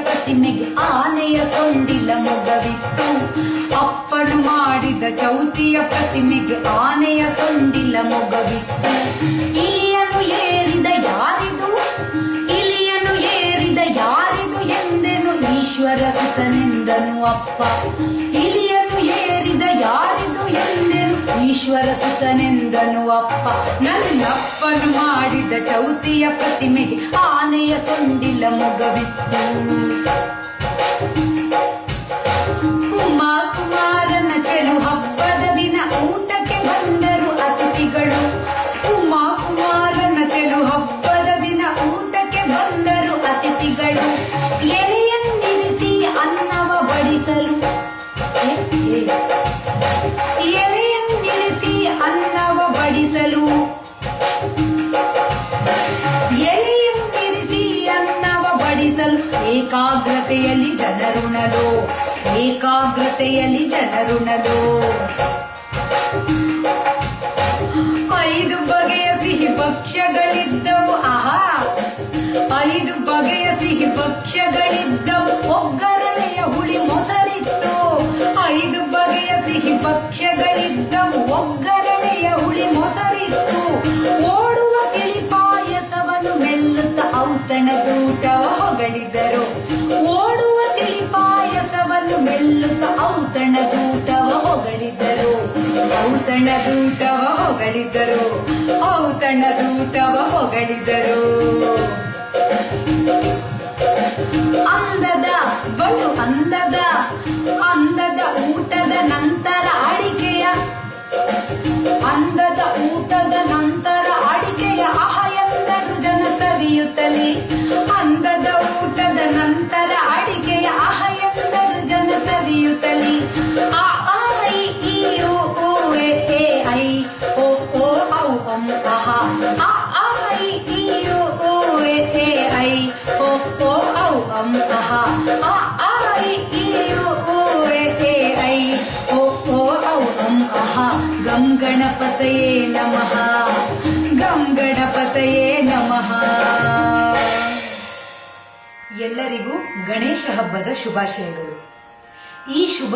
ಪ್ರತಿಮೆಗೆ ಆನೆಯ ಸೊಂಡಿಲ ಮೊಗವಿತ್ತು. ಅಪ್ಪನು ಮಾಡಿದ ಚೌತಿಯ ಪ್ರತಿಮೆಗೆ ಆನೆಯ ಸೊಂಡಿಲ ಮೊಗವಿತ್ತು. ಇಲಿಯನ್ನು ಏರಿದ ಯಾರಿದು, ಇಲಿಯನ್ನು ಏರಿದ ಯಾರಿದು ಎಂದೆನು ಈಶ್ವರ ಸುತನೆಂದನು ಅಪ್ಪ. ಇಲಿಯನ್ನು ಏರಿದ ಯಾರಿದು ಎಂದೆನು ಈಶ್ವರ ಸುತನೆಂದನು ಅಪ್ಪ. ನನ್ನಪ್ಪನು ಮಾಡಿದ ಚೌತಿಯ ಪ್ರತಿಮೆಗೆ ಆನೆಯ ಸೊಂಡಿಲ ಮೊಗವಿತ್ತು. ಉಮಾ ಕುಮಾರನ ಚೆಲು ಹಬ್ಬದ ದಿನ ಊಟಕ್ಕೆ ಬಂದರು ಅತಿಥಿಗಳು. ಉಮಾ ಕುಮಾರನ ಚೆಲು ಹಬ್ಬದ ದಿನ ಊಟಕ್ಕೆ ಬಂದರು ಅತಿಥಿಗಳು. ಎಲೆಯನ್ನಿರಿಸಿ ಅನ್ನವ ಬಡಿಸಲು, ಎಲೆಯನ್ನಿರಿಸಿ ಅನ್ನವ ಬಡಿಸಲು, ಎಲೆಯನ್ನಿರಿಸಿ ಅನ್ನವ ಬಡಿಸಲು ಏಕಾಗ್ರತೆಯಲ್ಲಿ ಜನರುಣಲು, ಏಕಾಗ್ರತೆಯಲ್ಲಿ ಜನರುಣಲು. 5 ಬಗೆಯ ಸಿಹಿ ಭಕ್ಷ್ಯಗಳಿದ್ದವು. ಆಹಾ, 5 ಬಗೆಯ ಸಿಹಿ ಭಕ್ಷ್ಯಗಳಿದ್ದವು. ಒಗ್ಗರಣೆಯ ಹುಳಿ ಮೊಸರಿತ್ತು. 5 ಬಗೆಯ ಸಿಹಿ ಭಕ್ಷ್ಯಗಳಿದ್ದವು. ಒಗ್ಗರಣೆಯ ಹುಳಿ ಮೊಸರಿತ್ತು. ಓಡುವ ತಿಳಿ ಪಾಯಸವನ್ನು ಮೆಲ್ಲುತ್ತ ಔತಣದೂಟವ ಹೊಗಳಿದರು. ಓಡುವ ತಿಳಿ ಪಾಯಸವನ್ನು ಮೆಲ್ಲುತ್ತ ಔತಣದೂಟವ ಹೊಗಳಿದರು. ಔತಣದೂಟವ ಹೊಗಳಿದರು. ಔತಣದೂಟವ ಹೊಗಳಿದರು. ಅಂದದ ಬಲು ಅಂದದ ಅಂದದ ಊಟದ ನಂತರ ಅಡಿಕೆಯ, ಅಂದದ ಊಟದ ನಂತರ ಅಡಿಕೆಯ ಆಹ ಎಂದರು ಜನ ಸವಿಯುತ್ತಲೇ. ಅಂದದ ಊಟದ ನಂತರ ಅಡಿಕೆಯ ಆಹ ಎಂದರು ಜನ ಸವಿಯುತ್ತಲೇ. ಆ ಐ ಈ ಓ ಎ ಐ ಓ ಓ ಔ ಅಂ ಅಹ. ಆ ಐ ಈ ಓ ಎ ಐ ಓ ಓ ಔ ಅಂ ಅಹ. ಆ ಐ ಈ ಓ ಎ ಐ ಓ ಓ ಔ ಅಂ ಅಹ. ಗಂ ಗಣಪತಯೇ ನಮಃ, ಗಂ ಗಣಪತಯೇ ನಮಃ. ಎಲ್ಲರಿಗೂ ಗಣೇಶ ಹಬ್ಬದ ಶುಭಾಶಯಗಳು. ಈ ಶುಭ